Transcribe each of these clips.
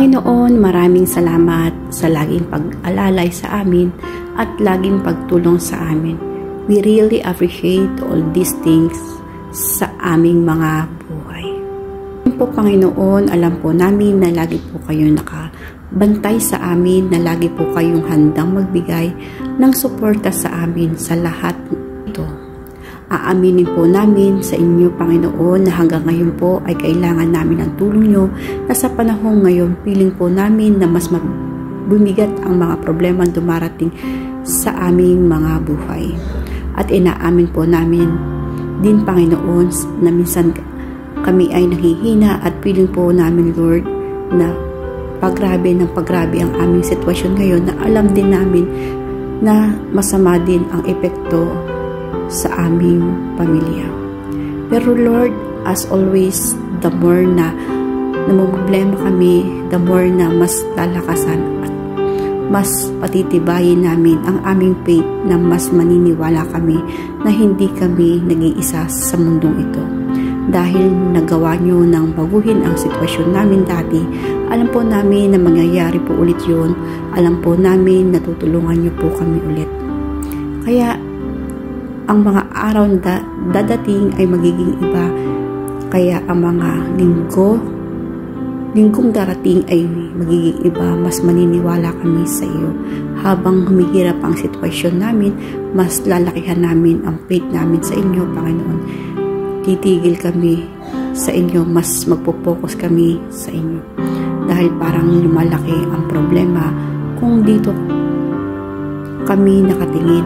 Panginoon, maraming salamat sa laging pag-alalay sa amin at laging pagtulong sa amin. We really appreciate all these things sa aming mga buhay. Po Panginoon, alam po namin na lagi po kayo nakabantay sa amin, na lagi po kayong handang magbigay ng suporta sa amin sa lahat ito. Aaminin po namin sa inyo, Panginoon, na hanggang ngayon po ay kailangan namin ng tulong nyo, na sa panahon ngayon, piling po namin na mas bumigat ang mga problema dumarating sa aming mga buhay. At inaamin po namin din, Panginoon, na minsan kami ay nahihina at piling po namin, Lord, na paggrabe ang aming sitwasyon ngayon, na alam din namin na masama din ang epekto sa aming pamilya. Pero Lord, as always, the more na namumblema kami, the more na mas lalakasan at mas patitibayin namin ang aming faith, na mas maniniwala kami na hindi kami nag-iisa sa mundong ito. Dahil nagawa nyo nang baguhin ang sitwasyon namin dati, alam po namin na mangyayari po ulit yun. Alam po namin na tutulungan nyo po kami ulit. Kaya, ang mga araw na dadating ay magiging iba. Kaya ang mga linggong darating ay magiging iba. Mas maniniwala kami sa iyo. Habang humihirap ang sitwasyon namin, mas lalakihan namin ang faith namin sa inyo, Panginoon. Titigil kami sa inyo, mas magpo-focus kami sa inyo. Dahil parang lumalaki ang problema kung dito kami nakatingin,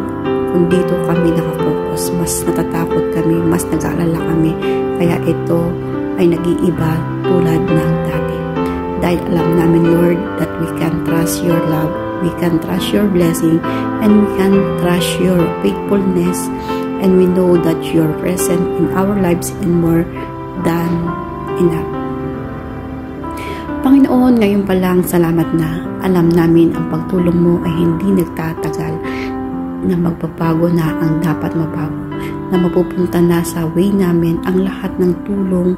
kung dito kami nakapokus, mas natatakot kami, mas nag-aalala kami. Kaya ito ay nag-iiba tulad ng dati. Dahil alam namin, Lord, that we can trust your love, we can trust your blessing, and we can trust your faithfulness. And we know that you're present in our lives and more than enough. Panginoon, ngayon pa lang, salamat na. Alam namin ang pagtulong mo ay hindi nagtatagal, na magbabago na ang dapat mabago, na mapupunta na sa way namin ang lahat ng tulong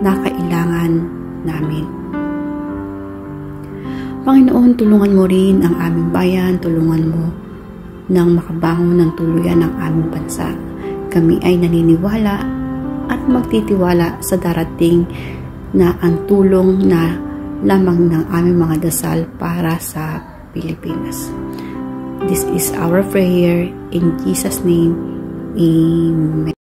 na kailangan namin. Panginoon, tulungan mo rin ang aming bayan, tulungan mo nang makabangon ng tuluyan ng aming bansa. Kami ay naniniwala at magtitiwala sa darating na ang tulong na lamang ng aming mga dasal para sa Pilipinas. This is our prayer in Jesus' name. Amen.